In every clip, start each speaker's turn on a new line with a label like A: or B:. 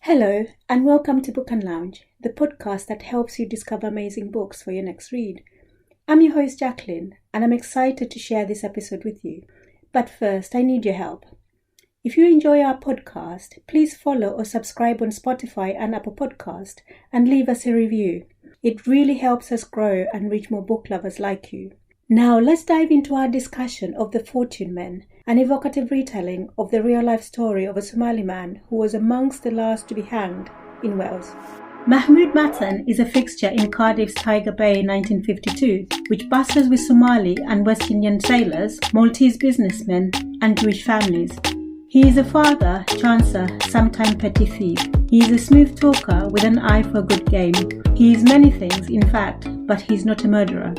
A: Hello, and welcome to Book and Lounge, the podcast that helps you discover amazing books for your next read. I'm your host, Jacqueline, and I'm excited to share this episode with you. But first, I need your help. If you enjoy our podcast, please follow or subscribe on Spotify and Apple Podcast and leave us a review. It really helps us grow and reach more book lovers like you. Now, let's dive into our discussion of The Fortune Men, an evocative retelling of the real-life story of a Somali man who was amongst the last to be hanged in Wales. Mahmood Mattan is a fixture in Cardiff's Tiger Bay 1952, which bustles with Somali and West Indian sailors, Maltese businessmen, and Jewish families. He is a father, chancer, sometime petty thief. He is a smooth talker with an eye for a good game. He is many things, in fact, but he is not a murderer.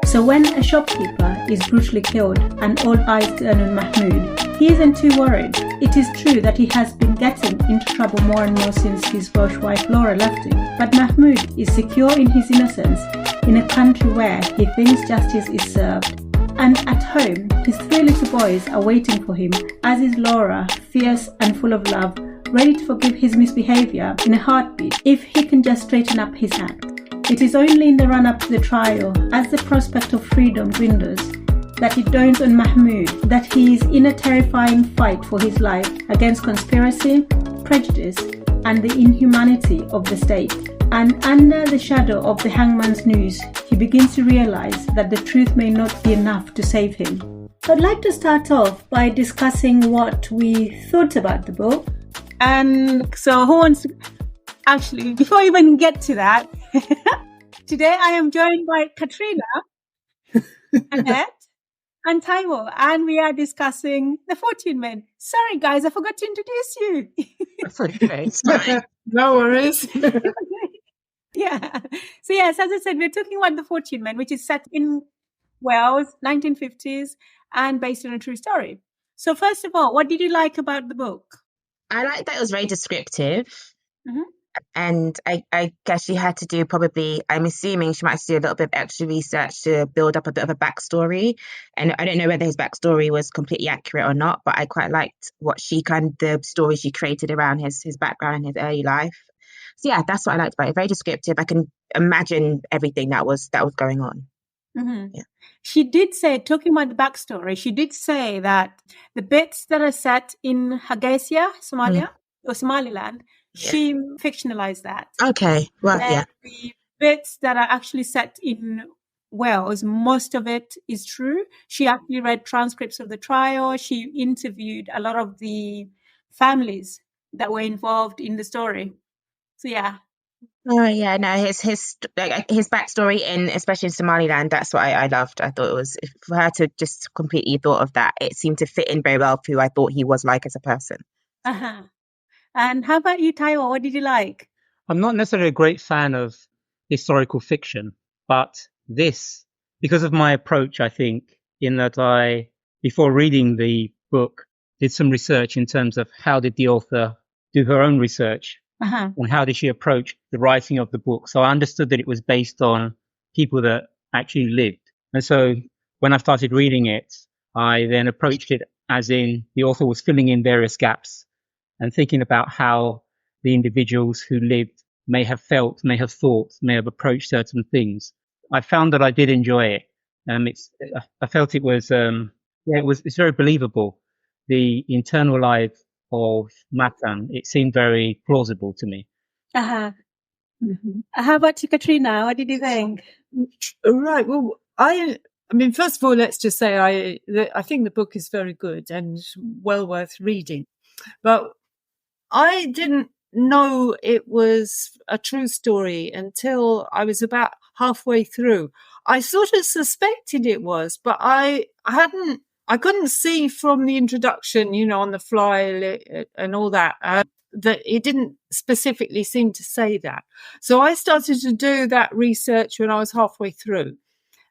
A: So when a shopkeeper is brutally killed and all eyes turn on Mahmood, he isn't too worried. It is true that he has been getting into trouble more and more since his Welsh wife Laura left him. But Mahmood is secure in his innocence in a country where he thinks justice is served. And at home, his three little boys are waiting for him, as is Laura, fierce and full of love, ready to forgive his misbehaviour in a heartbeat if he can just straighten up his act. It is only in the run-up to the trial, as the prospect of freedom dwindles, that it dawns on Mahmood that he is in a terrifying fight for his life against conspiracy, prejudice, and the inhumanity of the state. And under the shadow of the hangman's noose, he begins to realize that the truth may not be enough to save him. I'd like to start off by discussing what we thought about the book.
B: And so who wants to... Actually, before we even get to that, today I am joined by Katrina, Annette, and Taiwo, and we are discussing The Fortune Men. Sorry, guys, I forgot to introduce you.
C: That's okay.
D: No worries.
B: Yeah. So yes, as I said, we're talking about The Fortune Men, which is set in Wales, 1950s, and based on a true story. So first of all, what did you like about the book?
C: I like that it was very descriptive.
B: Mm-hmm.
C: And I guess she had to do I'm assuming she might have to do a little bit of extra research to build up a bit of a backstory. And I don't know whether his backstory was completely accurate or not, but I quite liked the story she created around his background and his early life. So yeah, that's what I liked about it. Very descriptive. I can imagine everything that was going on.
B: Mm-hmm.
C: Yeah.
B: She did say, talking about the backstory, she did say that the bits that are set in Hargeisa, Somalia, or Somaliland, she fictionalized that.
C: Okay, well,
B: and
C: yeah.
B: The bits that are actually set in Wales, most of it is true. She actually read transcripts of the trial. She interviewed a lot of the families that were involved in the story. So yeah.
C: Oh yeah, no, his backstory especially in Somaliland, that's what I loved. I thought it was, for her to just completely thought of that, it seemed to fit in very well to who I thought he was like as a person.
B: Uh-huh. And how about you, Taiwo? What did you like?
D: I'm not necessarily a great fan of historical fiction, but this, because of my approach, I think, in that I, before reading the book, did some research in terms of how did the author do her own research and how did she approach the writing of the book. So I understood that it was based on people that actually lived. And so when I started reading it, I then approached it as in the author was filling in various gaps and thinking about how the individuals who lived may have felt, may have thought, may have approached certain things. I found that I did enjoy it. I felt it was, it's very believable. The internal life of Mattan, it seemed very plausible to me.
B: Uh-huh. Mm-hmm. How about you, Katrina? What did you think?
E: Right. Well, I mean, first of all, let's just say I think the book is very good and well worth reading. But I didn't know it was a true story until I was about halfway through. I sort of suspected it was, but I couldn't see from the introduction, on the fly and all that, that it didn't specifically seem to say that. So I started to do that research when I was halfway through.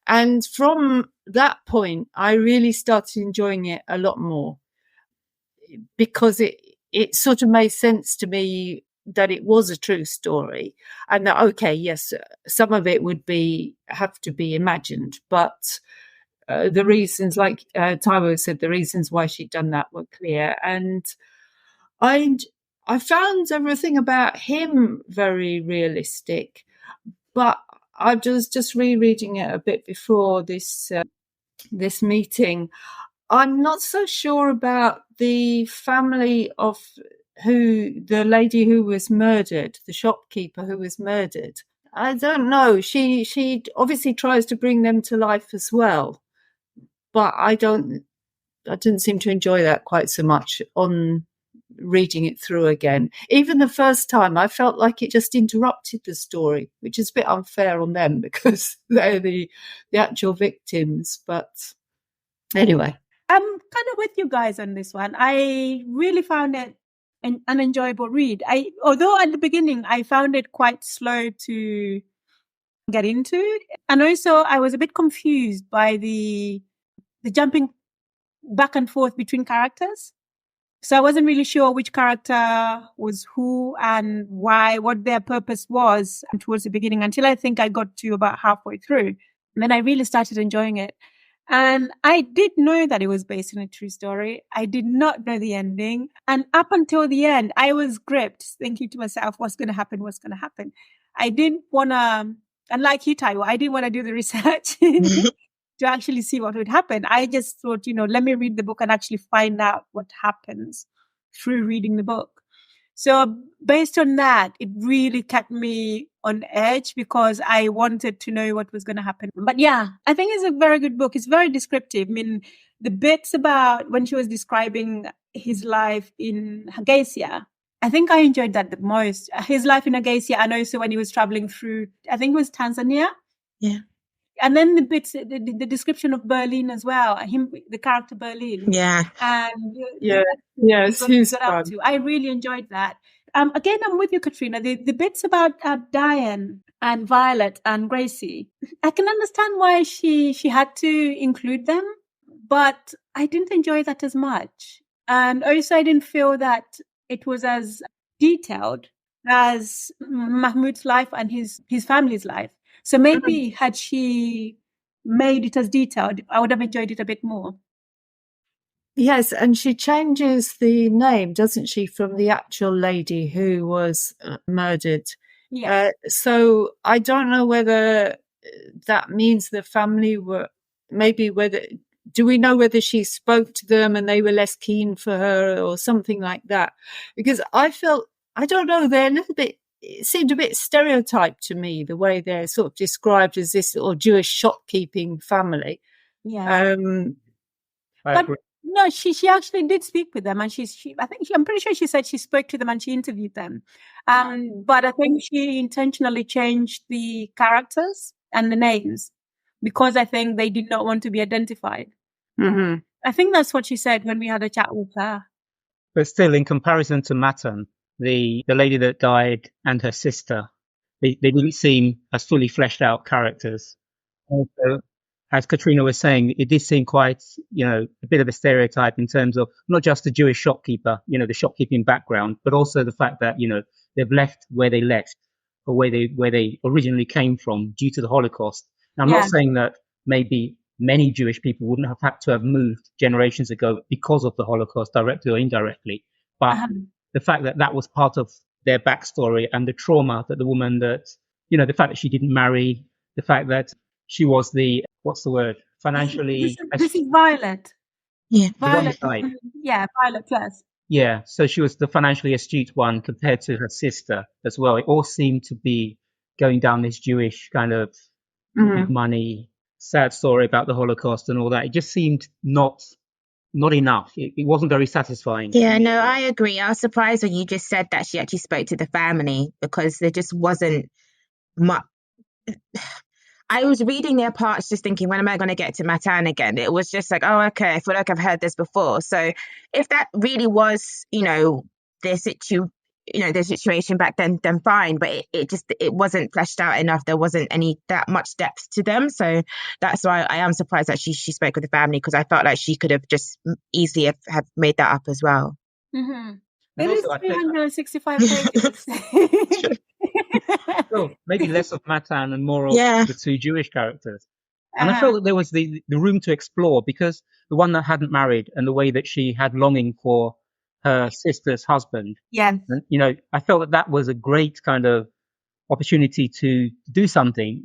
E: And from that point, I really started enjoying it a lot more because it sort of made sense to me that it was a true story and that, okay, yes, some of it would have to be imagined, but the reasons, like Taiwo said, the reasons why she'd done that were clear. And I I found everything about him very realistic, but I was just rereading it a bit before this meeting. I'm not so sure about the family of the lady who was murdered, the shopkeeper who was murdered. I don't know. She obviously tries to bring them to life as well, but I didn't seem to enjoy that quite so much on reading it through again. Even the first time, I felt like it just interrupted the story, which is a bit unfair on them because they're the actual victims. But anyway.
B: I'm kind of with you guys on this one. I really found it an enjoyable read. Although at the beginning I found it quite slow to get into, and also I was a bit confused by the jumping back and forth between characters. So I wasn't really sure which character was who and why, what their purpose was towards the beginning, until I think I got to about halfway through. And then I really started enjoying it. And I did know that it was based on a true story. I did not know the ending. And up until the end, I was gripped, thinking to myself, what's going to happen? What's going to happen? I didn't want to, unlike you, Taiwo, I didn't want to do the research to actually see what would happen. I just thought, let me read the book and actually find out what happens through reading the book. So based on that, it really kept me on edge because I wanted to know what was going to happen. But yeah, I think it's a very good book. It's very descriptive. I mean, the bits about when she was describing his life in Hargeisa, I think I enjoyed that the most. His life in Hargeisa, and also when he was traveling through, I think it was Tanzania.
C: Yeah.
B: And then the bits, the description of Berlin as well, the character Berlin.
C: Yeah.
B: And
E: yes, he's
B: up to. I really enjoyed that. Again, I'm with you, Katrina. The bits about Diane and Violet and Gracie, I can understand why she had to include them, but I didn't enjoy that as much. And also, I didn't feel that it was as detailed as Mahmood's life and his family's life. So maybe had she made it as detailed, I would have enjoyed it a bit more.
E: Yes, and she changes the name, doesn't she, from the actual lady who was murdered.
B: Yeah.
E: So I don't know whether that means the family were, do we know whether she spoke to them and they were less keen for her or something like that? Because I don't know, they're a little bit, it seemed a bit stereotyped to me, the way they're sort of described as this little Jewish shopkeeping family.
B: Yeah.
D: I agree.
B: No, she actually did speak with them, and I'm pretty sure she said she spoke to them and she interviewed them. But I think she intentionally changed the characters and the names because I think they did not want to be identified.
E: Mm-hmm.
B: I think that's what she said when we had a chat with her.
D: But still, in comparison to Mattan, the lady that died and her sister, they didn't seem as fully fleshed out characters. Also, as Katrina was saying, it did seem quite, a bit of a stereotype in terms of not just the Jewish shopkeeper, the shopkeeping background, but also the fact that, they've left where they left or where they originally came from due to the Holocaust. Now, I'm not saying that maybe many Jewish people wouldn't have had to have moved generations ago because of the Holocaust, directly or indirectly. But the fact that that was part of their backstory and the trauma that the woman the fact that she didn't marry, the fact that she was financially...
B: This is Violet.
C: Yeah.
B: Violet. Yeah, Violet, yes.
D: Yeah, so she was the financially astute one compared to her sister as well. It all seemed to be going down this Jewish kind of big money, sad story about the Holocaust and all that. It just seemed not enough. It wasn't very satisfying.
C: Yeah, no, I agree. I was surprised when you just said that she actually spoke to the family because there just wasn't much. I was reading their parts just thinking, when am I going to get to Mattan again? It was just like, oh, okay, I feel like I've heard this before. So if that really was, their situation back then fine. But it wasn't fleshed out enough. There wasn't that much depth to them. So that's why I am surprised that she spoke with the family, because I felt like she could have just easily have made that up as well.
B: Mm-hmm. It is 365 pages.
D: So maybe less of Mattan and more of the two Jewish characters. And I felt that there was the room to explore, because the one that hadn't married and the way that she had longing for her sister's husband.
B: Yes.
D: And, I felt that was a great kind of opportunity to do something.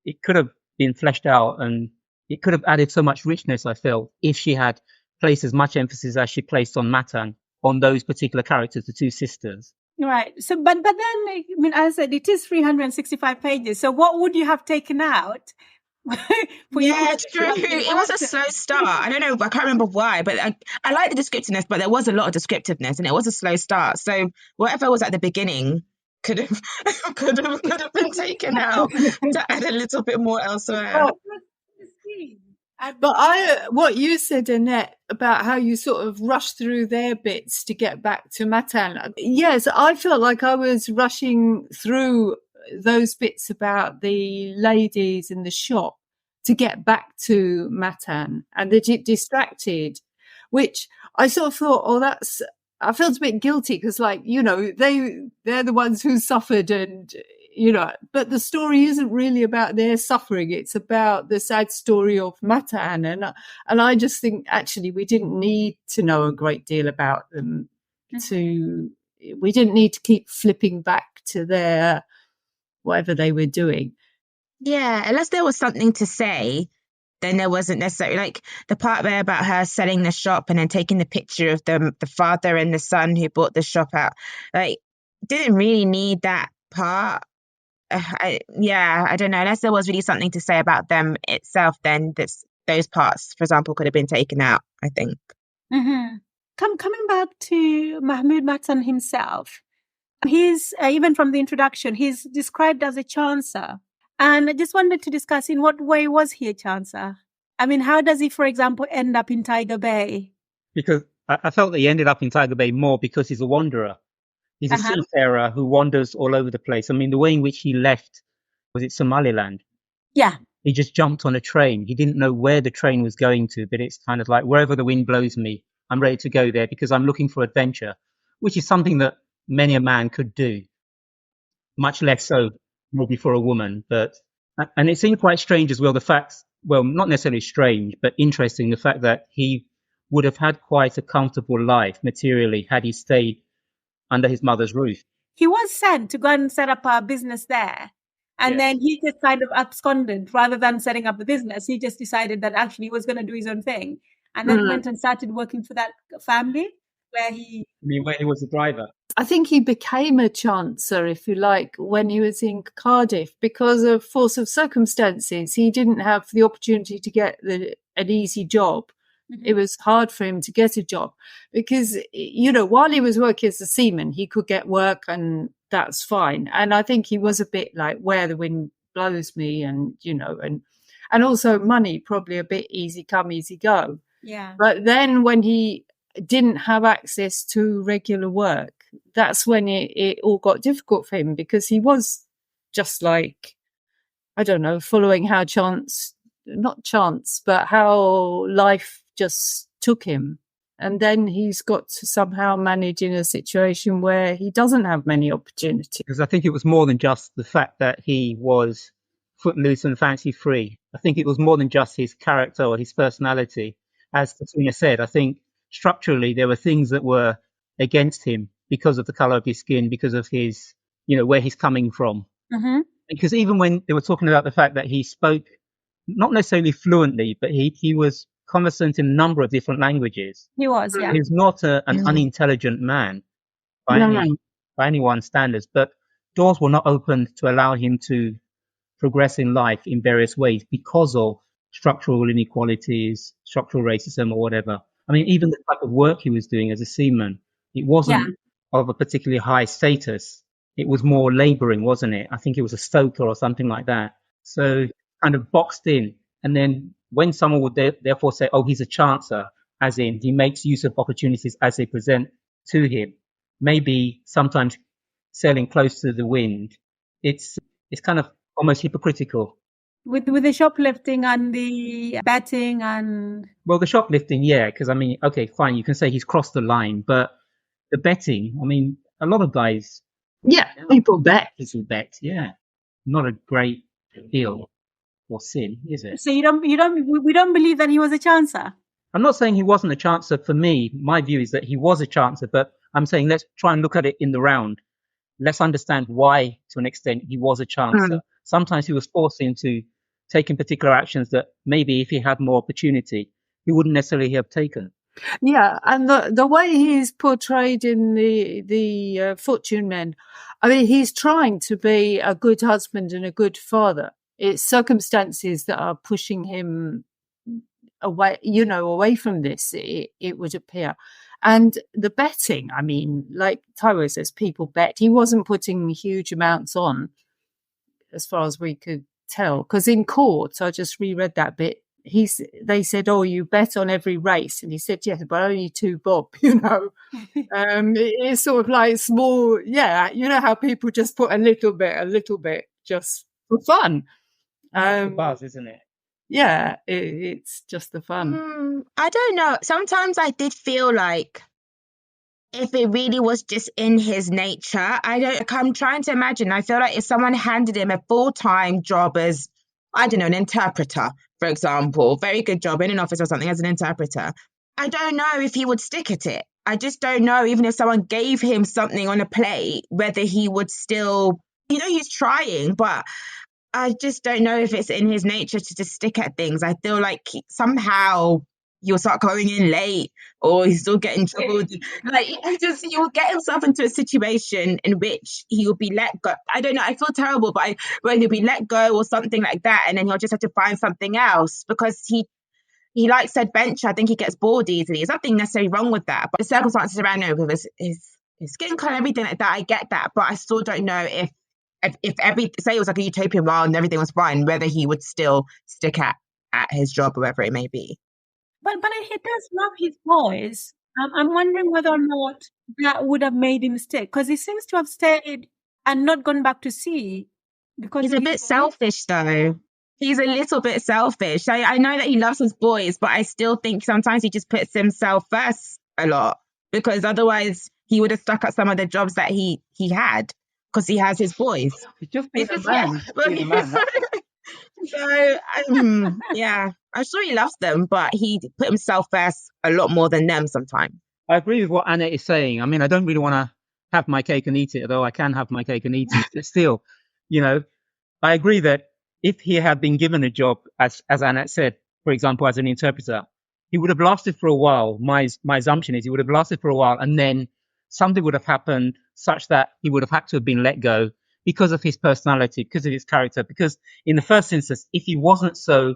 D: It could have been fleshed out, and it could have added so much richness, I felt, if she had placed as much emphasis as she placed on Mattan, on those particular characters, the two sisters.
B: Right. So, but then, I mean, as I said, it is 365 pages. So what would you have taken out?
C: Yeah, it's true. It was a slow start. I don't know. I can't remember why, but I like the descriptiveness, but there was a lot of descriptiveness, and it was a slow start. So whatever was at the beginning could have could have been taken out to add a little bit more elsewhere.
E: But what you said, Annette, about how you sort of rushed through their bits to get back to Mattan. Yes, I felt like I was rushing through those bits about the ladies in the shop to get back to Mattan, and that it distracted, which I sort of thought, I felt a bit guilty because, like, they're the ones who suffered, and but the story isn't really about their suffering. It's about the sad story of Mattan. And I just think, actually, we didn't need to know a great deal about them. We didn't need to keep flipping back to their, whatever they were doing.
C: Yeah, unless there was something to say, then there wasn't necessarily, like the part there about her selling the shop and then taking the picture of the father and the son who bought the shop out. Like, didn't really need that part. I don't know. Unless there was really something to say about them itself, then those parts, for example, could have been taken out, I think.
B: Mm-hmm. Coming back to Mahmood Mattan himself, he's, even from the introduction, he's described as a chancer. And I just wanted to discuss, in what way was he a chancer? I mean, how does he, for example, end up in Tiger Bay?
D: Because I felt that he ended up in Tiger Bay more because he's a wanderer. He's a seafarer who wanders all over the place. I mean, the way in which he left, was it Somaliland?
B: Yeah.
D: He just jumped on a train. He didn't know where the train was going to, but it's kind of like, wherever the wind blows me, I'm ready to go there because I'm looking for adventure, which is something that many a man could do. Much less so maybe for a woman. And it seemed quite strange as well, the fact, well, not necessarily strange, but interesting, the fact that he would have had quite a comfortable life materially had he stayed under his mother's roof.
B: He was sent to go and set up a business there. And then he just kind of absconded. Rather than setting up the business, he just decided that actually he was going to do his own thing. And then went and started working for that family where he
D: was a driver.
E: I think he became a chancer, if you like, when he was in Cardiff because of force of circumstances. He didn't have the opportunity to get an easy job. Mm-hmm. It was hard for him to get a job because, while he was working as a seaman, he could get work and that's fine. And I think he was a bit like where the wind blows me and also money, probably a bit easy come, easy go.
B: Yeah.
E: But then when he didn't have access to regular work, that's when it all got difficult for him because he was just like, I don't know, following how how life just took him. And then he's got to somehow manage in a situation where he doesn't have many opportunities.
D: Because I think it was more than just the fact that he was footloose and fancy free. I think it was more than just his character or his personality. As Katrina said, I think structurally there were things that were against him because of the color of his skin, because of his, where he's coming from.
B: Mm-hmm.
D: Because even when they were talking about the fact that he spoke not necessarily fluently, but he was conversant in a number of different languages.
B: He was, yeah.
D: He's not an unintelligent man by anyone's standards, but doors were not opened to allow him to progress in life in various ways because of structural inequalities, structural racism, or whatever. I mean, even the type of work he was doing as a seaman, it wasn't of a particularly high status. It was more labouring, wasn't it? I think it was a stoker or something like that. So kind of boxed in. And then when someone would therefore say, oh, he's a chancer, as in he makes use of opportunities as they present to him, maybe sometimes sailing close to the wind, it's kind of almost hypocritical.
B: With the shoplifting and the betting and...
D: Well, the shoplifting, yeah, because I mean, okay, fine, you can say he's crossed the line, but the betting, I mean, a lot of guys...
E: Yeah, people bet.
D: People bet, yeah. Not a great deal or sin, is it?
B: So we don't believe that he was a chancer?
D: I'm not saying he wasn't a chancer. For me, my view is that he was a chancer, but I'm saying let's try and look at it in the round. Let's understand why, to an extent, he was a chancer. Sometimes he was forced into taking particular actions that maybe if he had more opportunity, he wouldn't necessarily have taken.
E: Yeah, and the way he's portrayed in the Fortune Men, I mean, he's trying to be a good husband and a good father. It's circumstances that are pushing him away from this, it would appear. And the betting, I mean, like Taiwo says, people bet. He wasn't putting huge amounts on, as far as we could tell, because in court, I just reread that bit. They said, "Oh, you bet on every race," and he said, "Yes, but only 2 bob." It's sort of like small. Yeah, you know how people just put a little bit, just for fun.
D: The buzz, isn't it?
E: Yeah, it's just the fun.
C: I don't know. Sometimes I did feel like if it really was just in his nature, I'm trying to imagine. I feel like if someone handed him a full-time job as, I don't know, an interpreter, for example, very good job in an office or something as an interpreter, I don't know if he would stick at it. I just don't know, even if someone gave him something on a plate, whether he would still, he's trying, but I just don't know if it's in his nature to just stick at things. I feel like somehow he'll start going in late or he's still getting trouble. Like, he'll get himself into a situation in which he'll be let go. I don't know. I feel terrible, but he'll be let go or something like that. And then he'll just have to find something else because he likes adventure. I think he gets bored easily. There's nothing necessarily wrong with that. But the circumstances around him with his skin color, everything like that, I get that. But I still don't know if say it was like a utopian world and everything was fine, whether he would still stick at his job or whatever it may be.
B: But he does love his boys. I'm wondering whether or not that would have made him stay, because he seems to have stayed and not gone back to sea. Because
C: he's a bit selfish, though. He's a little bit selfish. I know that he loves his boys, but I still think sometimes he just puts himself first a lot, because otherwise he would have stuck at some of the jobs that he had, because he has his boys.
D: He's just being a man.
C: So, yeah, I'm sure he loves them, but he put himself first a lot more than them sometimes.
D: I agree with what Annette is saying. I mean, I don't really want to have my cake and eat it, although I can have my cake and eat it. But still, I agree that if he had been given a job, as Annette said, for example, as an interpreter, he would have lasted for a while. My assumption is he would have lasted for a while, and then something would have happened such that he would have had to have been let go because of his personality, because of his character. Because in the first instance, if he wasn't so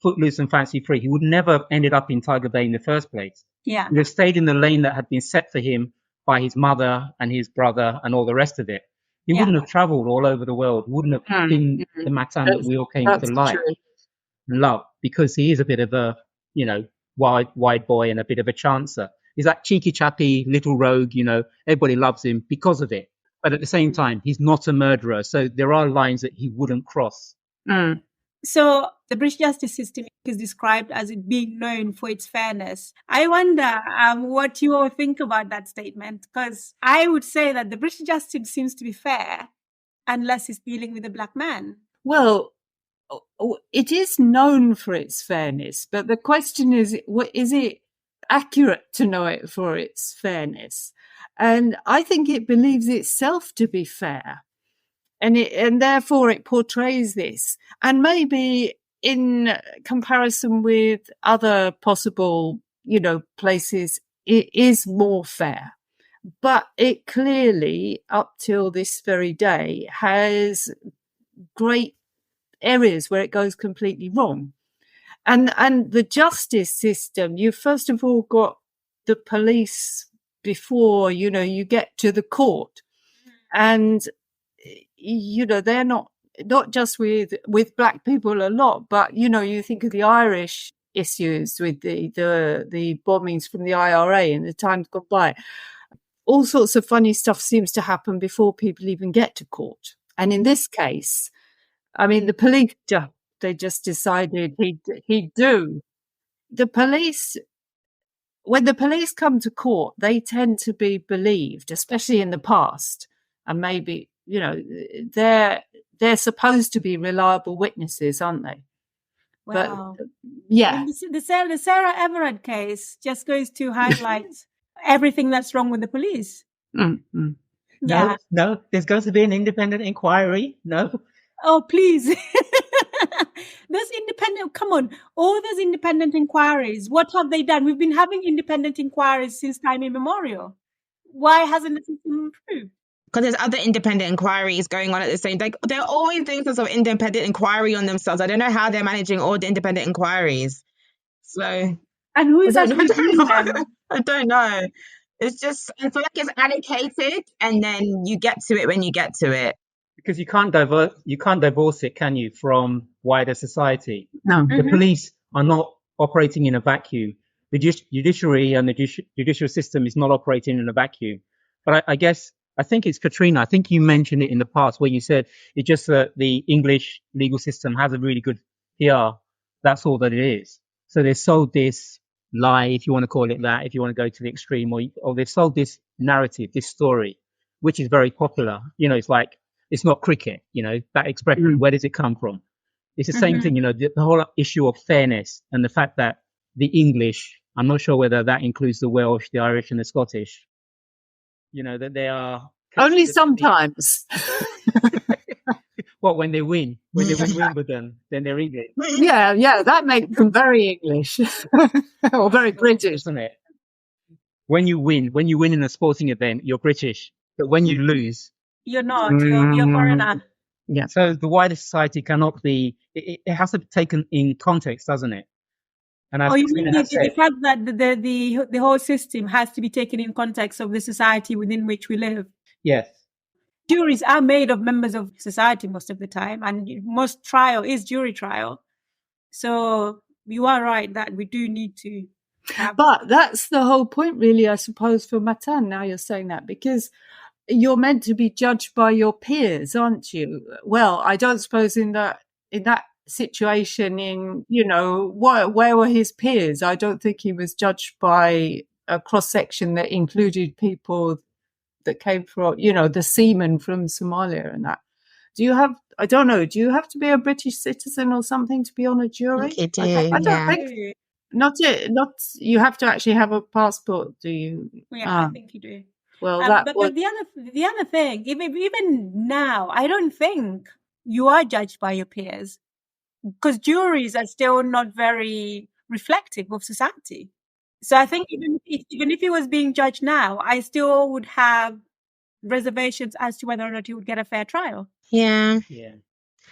D: footloose and fancy free, he would never have ended up in Tiger Bay in the first place.
B: Yeah.
D: He would have stayed in the lane that had been set for him by his mother and his brother and all the rest of it. He wouldn't have traveled all over the world. He wouldn't have been the Mattan that we all came to like and love, because he is a bit of a, wide boy and a bit of a chancer. He's that cheeky chappy little rogue, everybody loves him because of it. But at the same time, he's not a murderer. So there are lines that he wouldn't cross.
B: So the British justice system is described as it being known for its fairness. I wonder what you all think about that statement, because I would say that the British justice seems to be fair unless it's dealing with a black man.
E: Well, it is known for its fairness, but the question is it accurate to know it for its fairness? And I think it believes itself to be fair. And therefore it portrays this. And maybe in comparison with other possible, places, it is more fair. But it clearly, up till this very day, has great areas where it goes completely wrong. And the justice system, you first of all got the police before, you get to the court. And they're not just with black people a lot, but you think of the Irish issues with the bombings from the IRA and the times gone by. All sorts of funny stuff seems to happen before people even get to court. And in this case, I mean, the police they just decided he'd do. The police, when the police come to court, they tend to be believed, especially in the past, and maybe they're supposed to be reliable witnesses, aren't they?
B: Wow.
E: But yeah.
B: The Sarah Everard case just goes to highlight everything that's wrong with the police.
E: Mm.
B: Yeah.
D: No, there's going to be an independent inquiry. No.
B: Oh, please. Come on, all those independent inquiries, what have they done? We've been having independent inquiries since time immemorial. Why hasn't the system improved?
C: Because there's other independent inquiries going on at the same time. They're always doing some sort of independent inquiry on themselves. I don't know how they're managing all the independent inquiries. So,
B: And who is actually doing them?
C: I don't know. It's just, I feel like it's allocated and then you get to it when you get to it.
D: Because you can't divorce it, can you, from wider society?
E: No.
D: The police are not operating in a vacuum. The judiciary and the judicial system is not operating in a vacuum. But I think it's Katrina. I think you mentioned it in the past where you said it's just that the English legal system has a really good PR. That's all that it is. So they sold this lie, if you want to call it that, if you want to go to the extreme, or they've sold this narrative, this story, which is very popular. You know, it's like, it's not cricket, you know, that expression, where does it come from? It's the same thing, you know, the whole issue of fairness and the fact that the English, I'm not sure whether that includes the Welsh, the Irish and the Scottish, you know, that they are...
E: Only sometimes.
D: What, when they win Wimbledon, then they're English?
E: Yeah, that makes them very English. Or very British.
D: Isn't it? When you win in a sporting event, you're British. But when you lose...
B: You're not. You're foreigner.
E: Yeah.
D: So the wider society cannot be... It has to be taken in context, doesn't it? And
B: you mean the fact that the whole system has to be taken in context of the society within which we live?
D: Yes.
B: Juries are made of members of society most of the time, and most trial is jury trial. So you are right that we do need to have...
E: But that's the whole point, really, I suppose, for Mattan, now you're saying that, because you're meant to be judged by your peers, aren't you? Well, I don't suppose in that situation, you know, where were his peers? I don't think he was judged by a cross-section that included people that came from, you know, the seamen from Somalia and that. Do you have to be a British citizen or something to be on a jury?
C: You do,
E: I don't think. Not you have to actually have a passport, do you?
B: Yeah, I think you do.
E: Well,
B: but the other thing, even now, I don't think you are judged by your peers, because juries are still not very reflective of society. So I think even if he was being judged now, I still would have reservations as to whether or not he would get a fair trial.
C: Yeah.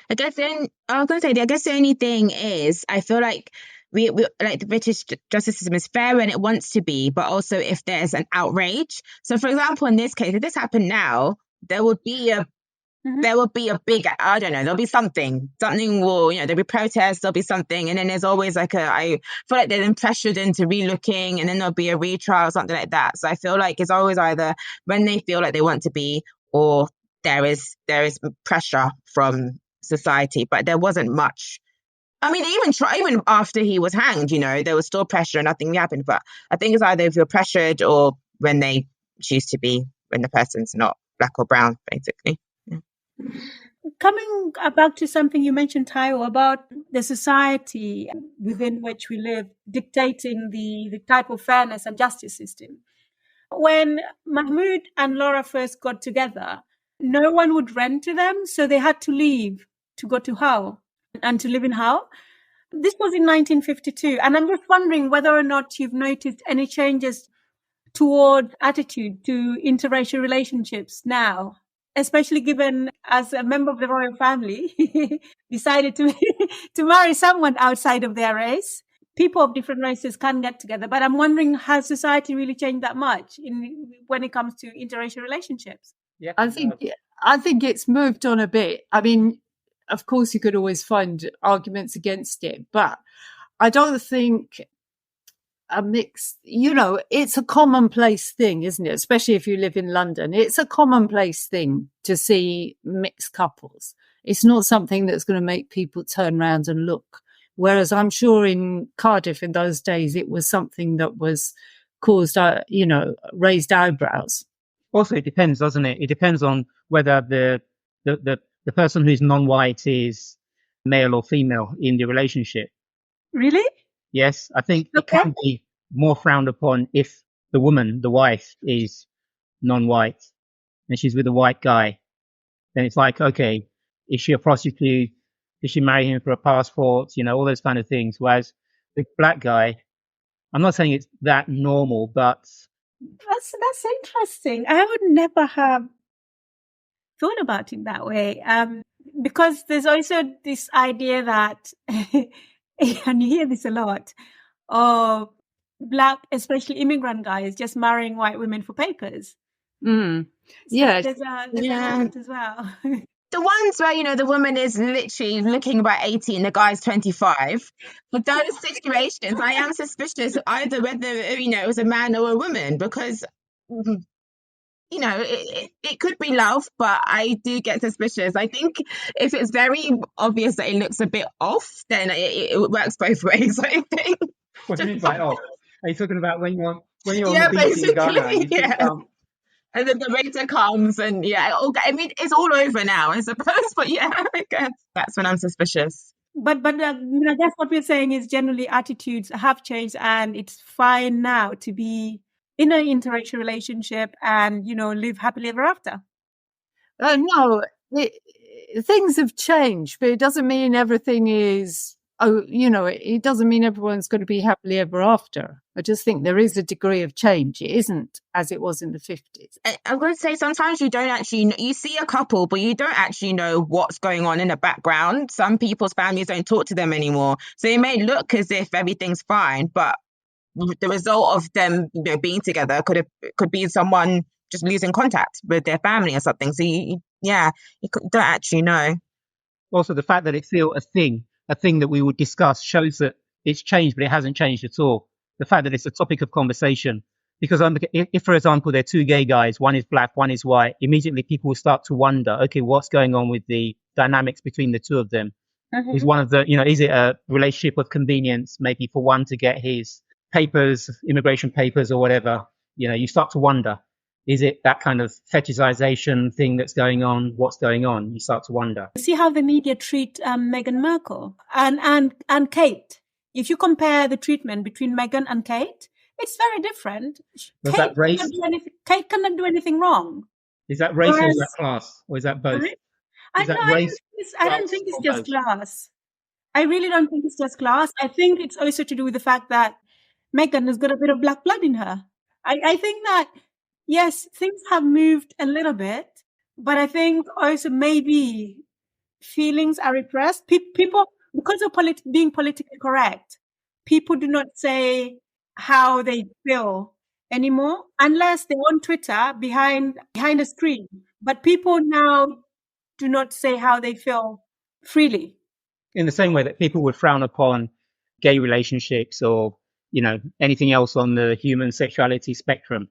B: I
C: guess the only thing is, I feel like we like the British justice system is fair when it wants to be, but also if there's an outrage. So, for example, in this case, if this happened now, there would be a big, I don't know, there'll be something will, you know, there'll be protests, there'll be something. And then there's always I feel like they're then pressured into relooking, and then there'll be a retrial or something like that. So I feel like it's always either when they feel like they want to be, or there is pressure from society. But there wasn't much. I mean, even after he was hanged, you know, there was still pressure and nothing happened. But I think it's either if you're pressured or when they choose to be, when the person's not black or brown, basically.
B: Coming back to something you mentioned, Tayo, about the society within which we live dictating the type of fairness and justice system. When Mahmood and Laura first got together, no one would rent to them, so they had to leave to go to Hull and to live in Hull. This was in 1952, and I'm just wondering whether or not you've noticed any changes toward attitude to interracial relationships now, especially given as a member of the royal family decided to marry someone outside of their race. People of different races can get together, but I'm wondering, has society really changed that much when it comes to interracial relationships?
E: Yeah, I think it's moved on a bit. I mean, of course, you could always find arguments against it, but I don't think a mix, you know, it's a commonplace thing, isn't it? Especially if you live in London, it's a commonplace thing to see mixed couples. It's not something that's going to make people turn around and look. Whereas I'm sure in Cardiff in those days, it was something that was caused, raised eyebrows.
D: Also, it depends, doesn't it? It depends on whether the person who's non-white is male or female in the relationship.
B: Really?
D: Yes, I think it
B: Okay.
D: can be more frowned upon if the woman, the wife, is non-white and she's with a white guy. Then it's like, okay, is she a prostitute? Did she marry him for a passport? You know, all those kind of things. Whereas the black guy, I'm not saying it's that normal, but
B: That's interesting. I would never have thought about it that way. Because there's also this idea that, and you hear this a lot, of black, especially immigrant guys, just marrying white women for papers.
E: Mm.
B: So
E: Yes.
B: there's an
C: Yeah.
B: element as well.
C: The ones where, the woman is literally looking about 80 and the guy's 25. For those situations, I am suspicious either whether, it was a man or a woman because, it could be love, but I do get suspicious. I think if it's very obvious that it looks a bit off, then it works both ways, I think.
D: what do you mean by off? Are you talking about when you're on
C: Yeah,
D: the beach in Ghana and you
C: basically,
D: see
C: yeah. And then the waiter comes and I mean, it's all over now, I suppose. But yeah, I guess that's when I'm suspicious.
B: But I guess what we're saying is generally attitudes have changed, and it's fine now to be in an interracial relationship and live happily ever after.
E: No, things have changed, but it doesn't mean everything is. It doesn't mean everyone's going to be happily ever after. I just think there is a degree of change. It isn't as it was in the 50s.
C: I'm going to say sometimes you don't actually you see a couple, but you don't actually know what's going on in the background. Some people's families don't talk to them anymore, so it may look as if everything's fine, but the result of them being together could be someone just losing contact with their family or something. So you don't actually know.
D: Also, the fact that it's still a thing that we would discuss shows that it's changed, but it hasn't changed at all. The fact that it's a topic of conversation, because if, for example, they're two gay guys, one is black, one is white, immediately people will start to wonder, okay, what's going on with the dynamics between the two of them? Is one of the, is it a relationship of convenience, maybe for one to get his papers, immigration papers or whatever? You start to wonder, is it that kind of fetishization thing that's going on? What's going on? You start to wonder.
B: See how the media treat Meghan Markle and Kate. If you compare the treatment between Meghan and Kate, it's very different.
D: Was that race?
B: Kate cannot do anything wrong.
D: Is that race or is that class? Or is that both?
B: I don't think it's just class. I really don't think it's just class. I think it's also to do with the fact that Meghan has got a bit of black blood in her. I think that, yes, things have moved a little bit, but I think also maybe feelings are repressed. People, because of being politically correct, people do not say how they feel anymore, unless they're on Twitter behind a screen. But people now do not say how they feel freely.
D: In the same way that people would frown upon gay relationships or, anything else on the human sexuality spectrum.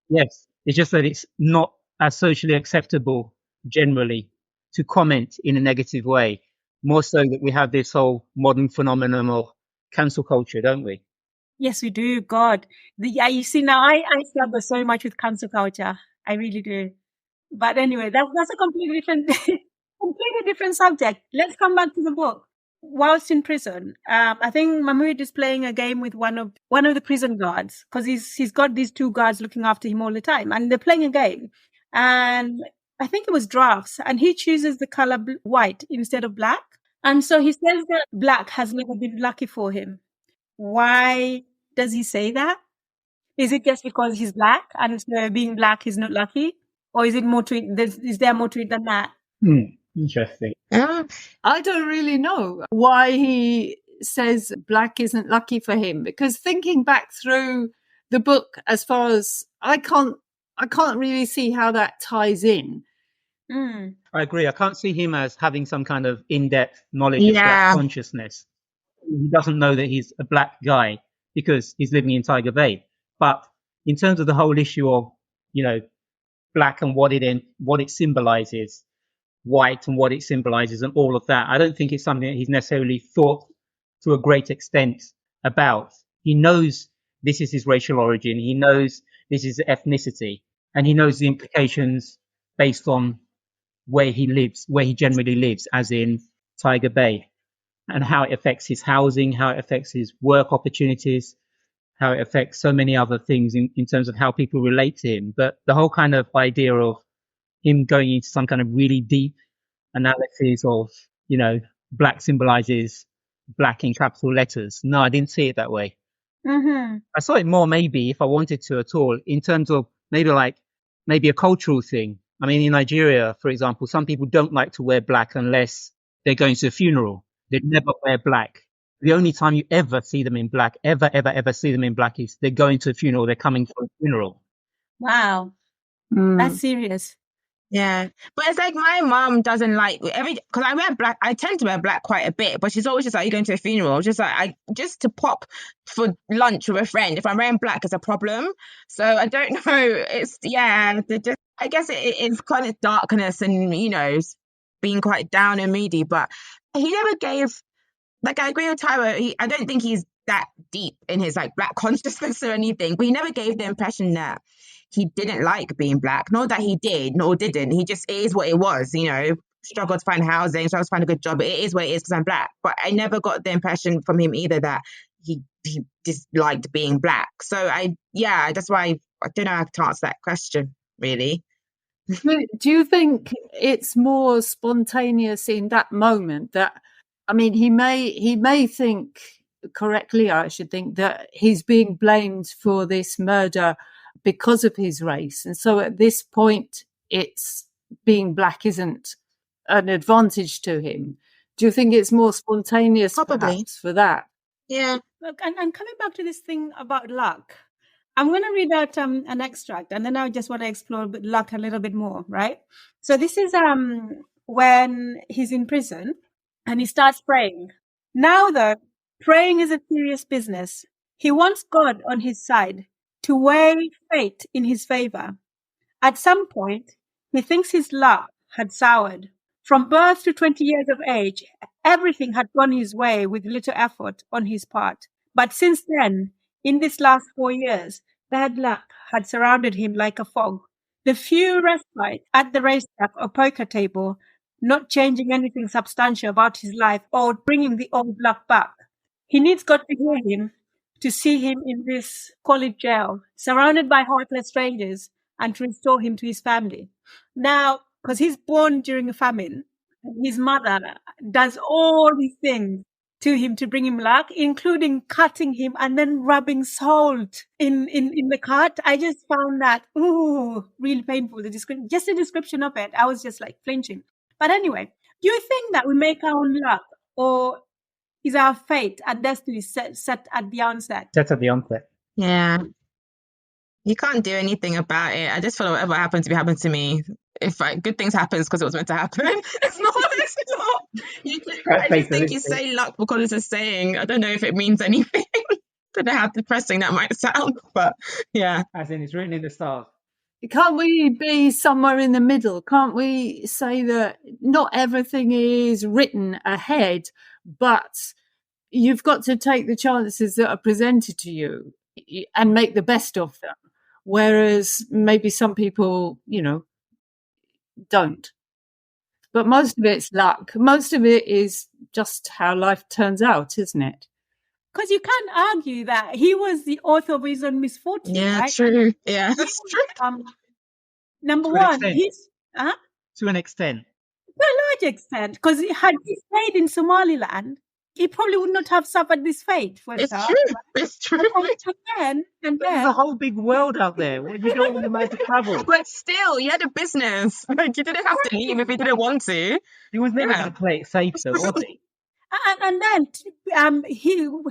D: Yes, it's just that it's not as socially acceptable generally to comment in a negative way. More so that we have this whole modern phenomenon of cancel culture, don't we?
B: Yes, we do. God, you see now, I struggle so much with cancel culture. I really do. But anyway, that's a completely different subject. Let's come back to the book. Whilst in prison, I think Mahmood is playing a game with one of the prison guards, because he's got these two guards looking after him all the time, and they're playing a game. And I think it was drafts, and he chooses the color white instead of black. And so he says that black has never been lucky for him. Why does he say that? Is it just because he's black and so being black is not lucky? Or is it more to it? Is there more to it than that?
D: Interesting.
E: I don't really know why he says black isn't lucky for him, because thinking back through the book, as far as I can't really see how that ties in.
D: I agree. I can't see him as having some kind of in-depth knowledge of black consciousness. He doesn't know that he's a black guy because he's living in Tiger Bay. But in terms of the whole issue of, black and what it symbolizes, white and what it symbolizes and all of that, I don't think it's something that he's necessarily thought to a great extent about. He knows this is his racial origin. He knows this is ethnicity, and he knows the implications based on where he lives, where he generally lives, as in Tiger Bay. and how it affects his housing, how it affects his work opportunities, how it affects so many other things in terms of how people relate to him. But the whole kind of idea of him going into some kind of really deep analysis of, black symbolizes black in capital letters. No, I didn't see it that way.
B: Mm-hmm.
D: I saw it more maybe, if I wanted to at all, in terms of maybe a cultural thing. I mean, in Nigeria, for example, some people don't like to wear black unless they're going to a funeral. They never wear black. The only time you ever see them in black, ever see them in black is they're going to a funeral, they're coming for a funeral.
B: Wow.
E: Mm.
B: That's serious.
C: Yeah, but it's like my mom doesn't like because I wear black. I tend to wear black quite a bit, but she's always just like, "You going to a funeral?" Just like just to pop for lunch with a friend. If I'm wearing black, it's a problem. So I don't know. It's I guess it's kind of darkness and being quite down and moody. But he never gave. Like, I agree with Tyra. I don't think he's that deep in his like black consciousness or anything, but he never gave the impression that he didn't like being black. Not that he did, nor didn't. He just, it is what it was, struggled to find housing, struggled to find a good job. It is what it is because I'm black. But I never got the impression from him either that he disliked being black. So that's why I don't know how to answer that question, really.
E: Do you think it's more spontaneous in that moment that, I mean, he may think correctly, I should think, that he's being blamed for this murder because of his race. And so at this point, it's being black isn't an advantage to him. Do you think it's more spontaneous perhaps for that?
C: Yeah.
B: Look, and coming back to this thing about luck, I'm going to read out an extract, and then I just want to explore luck a little bit more, right? So this is when he's in prison and he starts praying. Now, though, praying is a serious business. He wants God on his side to weigh fate in his favor. At some point, he thinks his luck had soured. From birth to 20 years of age, everything had gone his way with little effort on his part. But since then, in this last 4 years, bad luck had surrounded him like a fog. The few respites at the racetrack or poker table, not changing anything substantial about his life or bringing the old luck back. He needs God to hear him, to see him in this college jail, surrounded by heartless strangers, and to restore him to his family. Now, because he's born during a famine, his mother does all these things to him to bring him luck, including cutting him and then rubbing salt in the cut. I just found that, really painful. Just the description of it, I was just like flinching. But anyway, do you think that we make our own luck, or is our fate and destiny set at the onset?
D: Set at the onset.
C: Yeah. You can't do anything about it. I just feel like whatever happened to me happened to me. If good things happens because it was meant to happen. It's not. I just think you say luck because it's a saying. I don't know if it means anything. Don't know how depressing that might sound, but yeah.
D: As in, it's written in the stars.
E: Can't we be somewhere in the middle? Can't we say that not everything is written ahead, but you've got to take the chances that are presented to you and make the best of them? Whereas maybe some people, don't. But most of it's luck. Most of it is just how life turns out, isn't it?
B: Because you can't argue that he was the author of his own misfortune,
C: yeah,
B: right?
C: True. Yeah, that's true.
B: Number one,
D: to an extent.
B: To a large extent, because had he stayed in Somaliland, he probably would not have suffered this fate.
C: It's true.
B: And then
D: there's a whole big world out there where you don't want to travel.
C: But still, you had a business. Like, you didn't have to leave if you didn't want to.
D: He was never going to play it safe, though, was he?
B: And then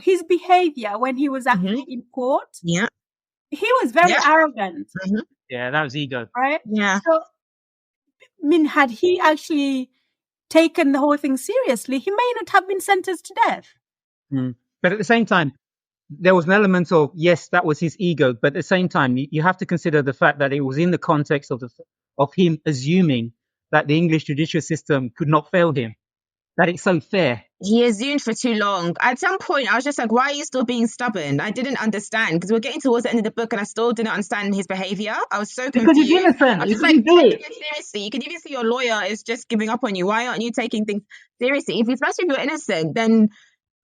B: his behavior when he was actually in court,
C: he
B: was very arrogant.
D: Yeah, that was ego.
B: Right?
C: Yeah.
B: So, I mean, had he actually taken the whole thing seriously, he may not have been sentenced to death.
D: But at the same time, there was an element of, yes, that was his ego. But at the same time, you have to consider the fact that it was in the context of him assuming that the English judicial system could not fail him. that it's so fair.
C: He assumed for too long. At some point, I was just like, why are you still being stubborn? I didn't understand because we're getting towards the end of the book and I still didn't understand his behavior. I was so
D: Because he's
C: confused.
D: innocent.
C: I was
D: He
C: just like,
D: didn't do it.
C: seriously, you can even see your lawyer is just giving up on you. Why aren't you taking things seriously? Especially if you're innocent, then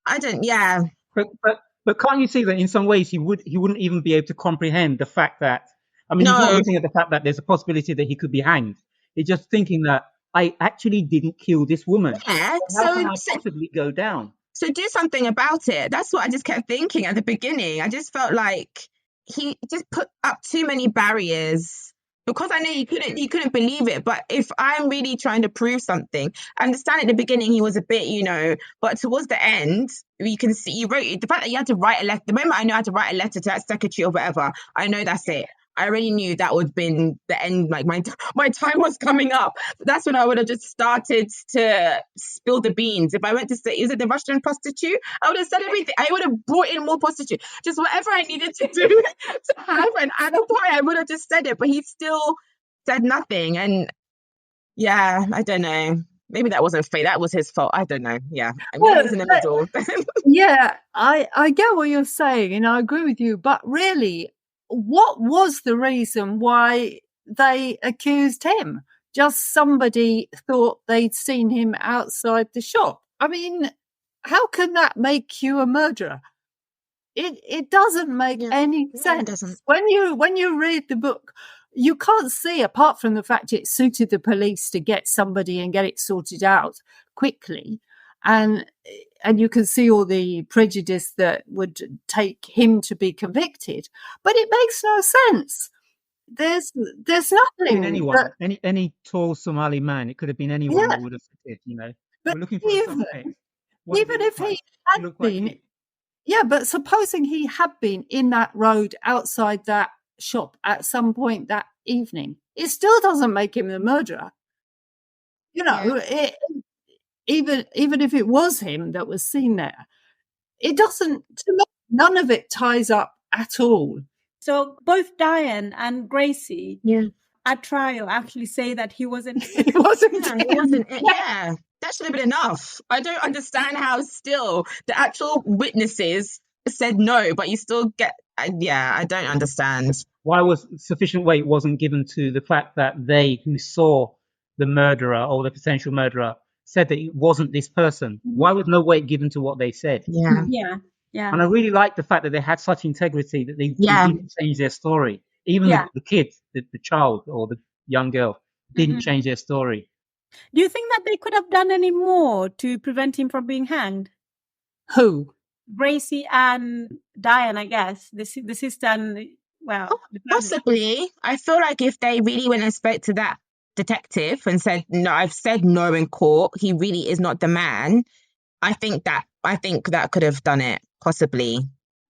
C: I don't, yeah.
D: But can't you see that in some ways he wouldn't even be able to comprehend the fact that, I mean, he's not
C: No.
D: looking at the fact that there's a possibility that he could be hanged. He's just thinking that I actually didn't kill this woman.
C: Yeah,
D: How can I possibly go down?
C: So do something about it. That's what I just kept thinking at the beginning. I just felt like he just put up too many barriers because I know he couldn't believe it. But if I'm really trying to prove something, I understand at the beginning he was a bit, but towards the end, you can see he wrote the fact that you had to write a letter. The moment I knew I had to write a letter to that secretary or whatever, I know that's it. I already knew that would have been the end, like my time was coming up. But that's when I would have just started to spill the beans. If I went to say, is it the Russian prostitute? I would have said everything. I would have brought in more prostitute. Just whatever I needed to do to have an alibi, I would have just said it. But he still said nothing. And yeah, I don't know. Maybe that wasn't fate. That was his fault. I don't know. Yeah. I mean, he's in the middle.
E: Yeah, I get what you're saying and I agree with you. But really, what was the reason why they accused him? Just somebody thought they'd seen him outside the shop. I mean, how can that make you a murderer? It doesn't make any sense.
C: It doesn't.
E: When you read the book, you can't see, apart from the fact it suited the police to get somebody and get it sorted out quickly, and you can see all the prejudice that would take him to be convicted. But it makes no sense. There's nothing.
D: Anyone, any tall Somali man, it could have been anyone that would have fitted,
E: But
D: we're looking for a suspect.
E: Even if he had been, yeah, but supposing he had been in that road outside that shop at some point that evening, it still doesn't make him the murderer. Even if it was him that was seen there, it doesn't. To me, none of it ties up at all.
B: So both Diane and Gracie, at trial, actually say that he wasn't.
E: He wasn't.
C: Yeah, that should have been enough. I don't understand how still the actual witnesses said no, but you still get. I don't understand.
D: Why was sufficient weight wasn't given to the fact that they who saw the murderer or the potential murderer said that it wasn't this person? Why was no weight given to what they said?
B: Yeah.
D: And I really like the fact that they had such integrity that they didn't change their story. Even the kid, the child or the young girl didn't change their story.
B: Do you think that they could have done any more to prevent him from being hanged?
E: Who?
B: Gracie and Diane, I guess. The sister and,
C: Possibly. I feel like if they really went and spoke to that detective and said, no, I've said no in court, he really is not the man, I think that could have done it, possibly.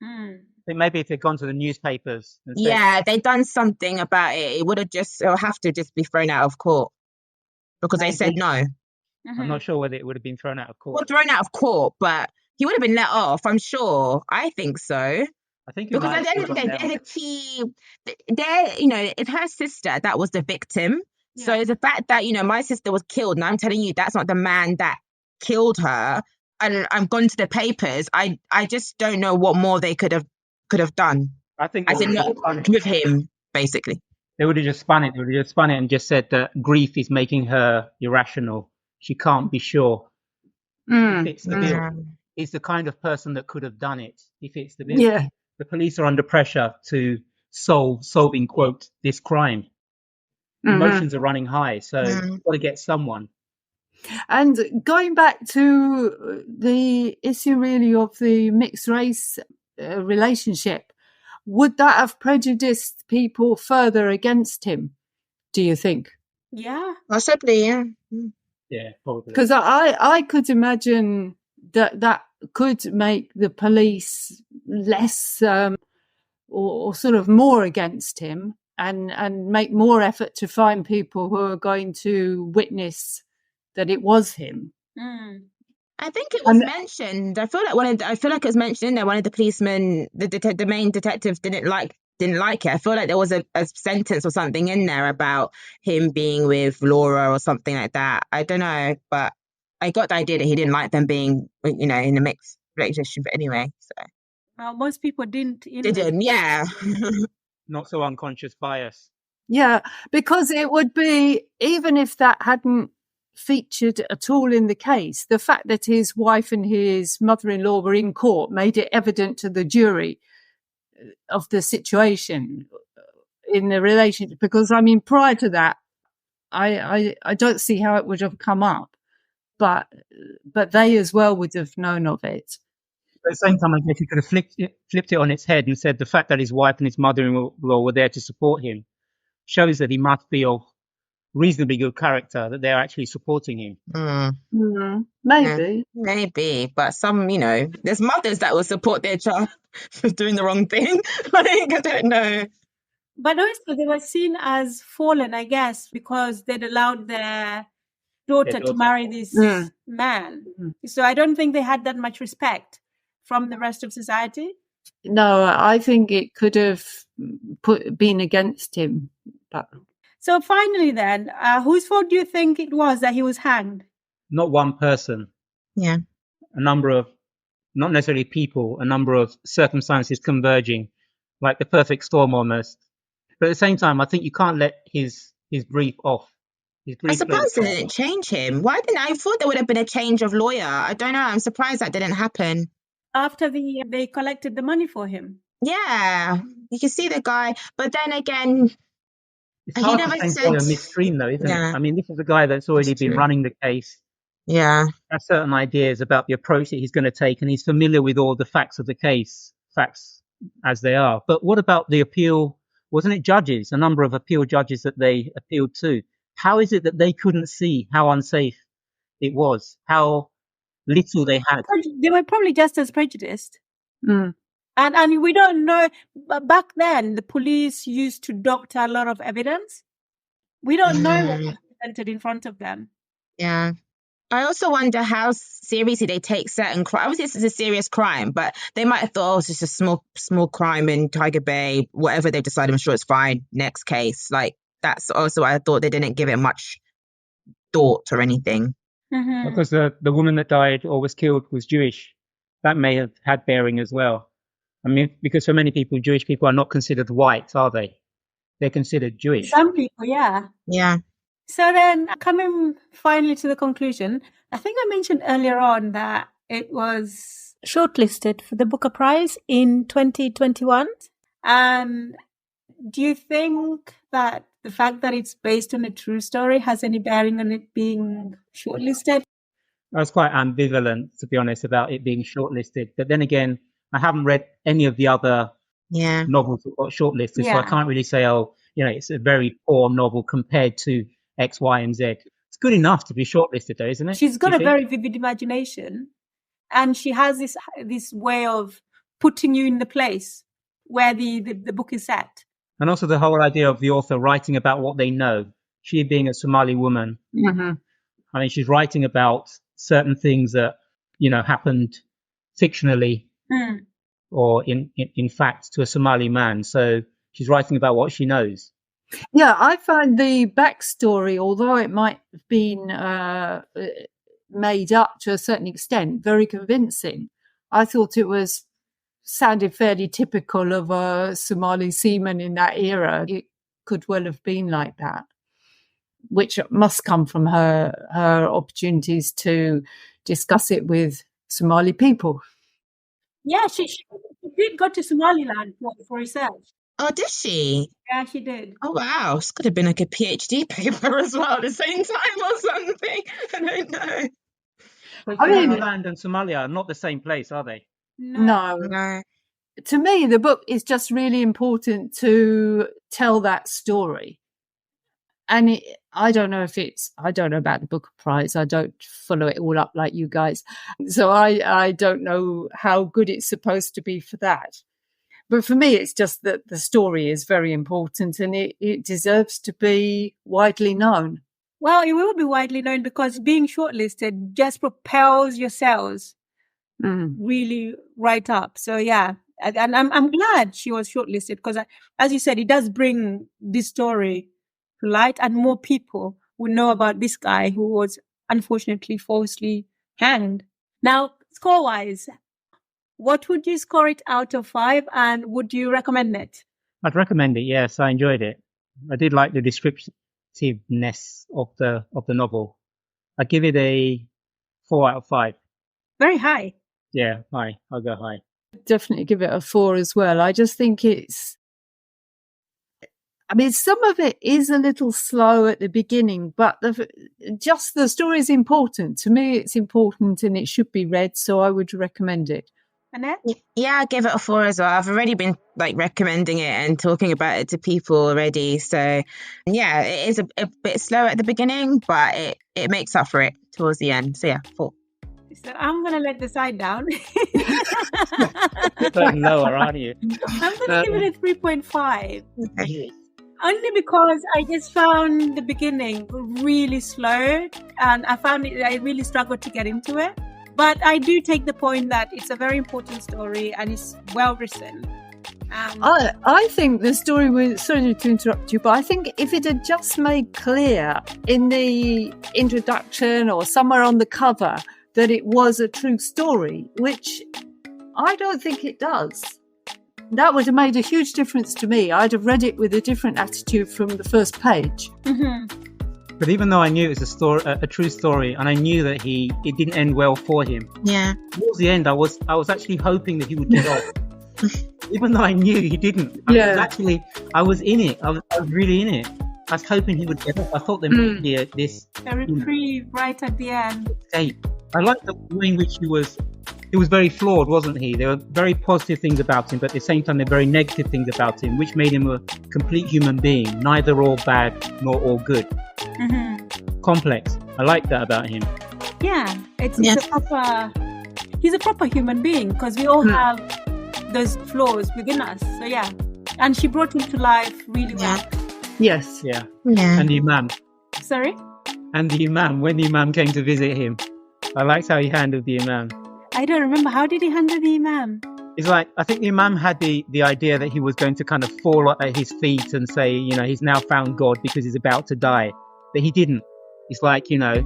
D: I think maybe if they'd gone to the newspapers and said,
C: they'd done something about it, it'll have to just be thrown out of court because they said no.
D: I'm not sure whether it would have been thrown out of court.
C: Well, thrown out of court, but he would have been let off, I'm sure. I think so.
D: I think
C: because at the end of the day, they're the key. It's her sister that was the victim. Yeah. So the fact that, my sister was killed and I'm telling you that's not the man that killed her, and I've gone to the papers, I just don't know what more they could have done.
D: I think
C: with him, basically.
D: They would have just spun it. They would have just spun it and just said that grief is making her irrational. She can't be sure. If it's the bill, it's the kind of person that could have done it. If it's the bill, the police are under pressure to solve in quote this crime. Emotions are running high, so you've got to get someone.
E: And going back to the issue really of the mixed race relationship, would that have prejudiced people further against him, do you think?
B: Yeah.
C: Possibly, yeah.
D: Yeah, probably.
E: Because I could imagine that could make the police less or sort of more against him and make more effort to find people who are going to witness that it was him.
C: I think it was mentioned. I feel like it was mentioned in there. One of the policemen, the main detective, didn't like it. I feel like there was a sentence or something in there about him being with Laura or something like that. I don't know, but I got the idea that he didn't like them being, in a mixed relationship. But anyway, so
B: Well, most people didn't.
C: didn't, yeah.
D: Not so unconscious bias.
E: Yeah, because it would be, even if that hadn't featured at all in the case, the fact that his wife and his mother-in-law were in court made it evident to the jury of the situation in the relationship. Because, I mean, prior to that, I don't see how it would have come up, but they as well would have known of it.
D: But at the same time, I guess you could have flipped it on its head and said the fact that his wife and his mother-in-law were there to support him shows that he must be of reasonably good character, that they're actually supporting him.
E: Maybe.
C: But some, there's mothers that will support their child for doing the wrong thing. I don't know.
B: But also they were seen as fallen, I guess, because they'd allowed their daughter to marry this man. So I don't think they had that much respect from the rest of society.
E: No, I think it could have been against him. But
B: so finally then, whose fault do you think it was that he was hanged?
D: Not one person.
C: Yeah.
D: A number of, not necessarily people, a number of circumstances converging, like the perfect storm almost. But at the same time, I think you can't let his grief off.
C: I'm surprised it didn't change him. Why didn't I thought there would have been a change of lawyer? I don't know. I'm surprised that didn't happen.
B: After they collected the money for him.
C: Yeah, you can see the guy, but then again,
D: it's hard to paint a midstream though, isn't it? I mean, this is a guy that's already been running the case.
C: Yeah,
D: has certain ideas about the approach that he's going to take, and he's familiar with all the facts of the case, facts as they are. But what about the appeal? Wasn't it judges, a number of appeal judges that they appealed to? How is it that they couldn't see how unsafe it was, how little they had?
B: They were probably just as prejudiced. And we don't know, but back then the police used to doctor a lot of evidence. We don't know what was presented in front of them.
C: Yeah. I also wonder how seriously they take certain crime. Obviously, this is a serious crime, but they might have thought, it's just a small crime in Tiger Bay. Whatever they decide, I'm sure it's fine. Next case. Like, that's also I thought they didn't give it much thought or anything.
B: Mm-hmm.
D: Because the woman that died or was killed was Jewish. That may have had bearing as well. I mean, because for many people, Jewish people are not considered white, are they? They're considered Jewish.
B: Some people, yeah.
C: Yeah.
B: So then, coming finally to the conclusion, I think I mentioned earlier on that it was shortlisted for the Booker Prize in 2021. And do you think that the fact that it's based on a true story has any bearing on it being shortlisted?
D: I was quite ambivalent, to be honest, about it being shortlisted. But then again, I haven't read any of the other novels that got shortlisted, so I can't really say, it's a very poor novel compared to X, Y, and Z. It's good enough to be shortlisted, though, isn't it?
B: She's got a very vivid imagination, and she has this way of putting you in the place where the book is set.
D: And also the whole idea of the author writing about what they know. She being a Somali woman, I mean, she's writing about certain things that, happened fictionally or in fact to a Somali man. So she's writing about what she knows.
E: Yeah, I find the backstory, although it might have been made up to a certain extent, very convincing. I thought it sounded fairly typical of a Somali seaman in that era. It could well have been like that, which must come from her opportunities to discuss it with Somali people.
B: Yeah, she did go to Somaliland for research.
C: Oh, did she?
B: Yeah, she did.
C: Oh, wow. This could have been like a PhD paper as well at the same time or something. I don't know.
D: But Somaliland and Somalia are not the same place, are they?
E: No. To me, the book is just really important to tell that story. And I don't know about the Booker Prize. I don't follow it all up like you guys. So I don't know how good it's supposed to be for that. But for me, it's just that the story is very important and it deserves to be widely known.
B: Well, it will be widely known because being shortlisted just propels your sales really right up. So, yeah. And I'm glad she was shortlisted because, as you said, it does bring this story to light and more people will know about this guy who was unfortunately falsely hanged. Now, score-wise, what would you score it out of 5, and would you recommend it?
D: I'd recommend it. Yes, I enjoyed it. I did like the descriptiveness of the novel. I give it a 4 out of 5.
B: Very high.
D: Yeah, high. I'll go high.
E: Definitely give it a 4 as well. I just think some of it is a little slow at the beginning, but the story is important. To me, it's important and it should be read, so I would recommend it.
B: Annette?
C: Yeah, I give it a 4 as well. I've already been recommending it and talking about it to people already. So yeah, it is a bit slow at the beginning, but it makes up for it towards the end. So yeah, 4.
B: So I'm going to let the side down.
D: You're lower, aren't you?
B: I'm going to give it a 3.5.
C: Okay.
B: Only because I just found the beginning really slow, and I really struggled to get into it. But I do take the point that it's a very important story and it's well written.
E: I think the story was, sorry to interrupt you, but I think if it had just made clear in the introduction or somewhere on the cover that it was a true story, which I don't think it does, that would have made a huge difference to me. I'd have read it with a different attitude from the first page.
B: Mm-hmm.
D: But even though I knew it was a true story, and I knew that it didn't end well for him.
C: Yeah.
D: Towards the end, I was actually hoping that he would get off. Even though I knew he didn't. I was in it. I was really in it. I was hoping he would get off. I thought there might be this
B: a reprieve right at the end.
D: Escape. I liked the way in which he was very flawed, wasn't he? There were very positive things about him, but at the same time, there were very negative things about him, which made him a complete human being, neither all bad nor all good.
B: Mm-hmm.
D: Complex. I like that about him.
B: Yeah, he's a proper human being, because we all have those flaws within us. So yeah, and she brought him to life really well.
E: Yes.
D: Yeah.
C: Yeah.
D: And the Imam.
B: Sorry?
D: And the Imam, when the Imam came to visit him, I liked how he handled the Imam.
B: I don't remember. How did he handle the Imam?
D: It's like, I think the Imam had the idea that he was going to kind of fall at his feet and say, he's now found God because he's about to die. But he didn't. It's like, I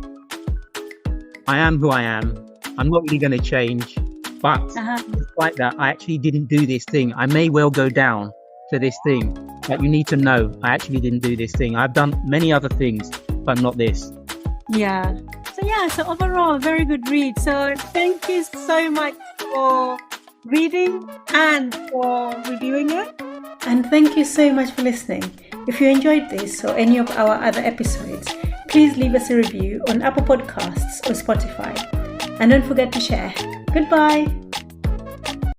D: am who I am. I'm not really going to change. But despite that, I actually didn't do this thing. I may well go down for this thing. But you need to know, I actually didn't do this thing. I've done many other things, but not this.
B: Yeah. So overall, very good read. So thank you so much for reading and for reviewing it.
A: And thank you so much for listening. If you enjoyed this or any of our other episodes, please leave us a review on Apple Podcasts or Spotify. And don't forget to share. Goodbye.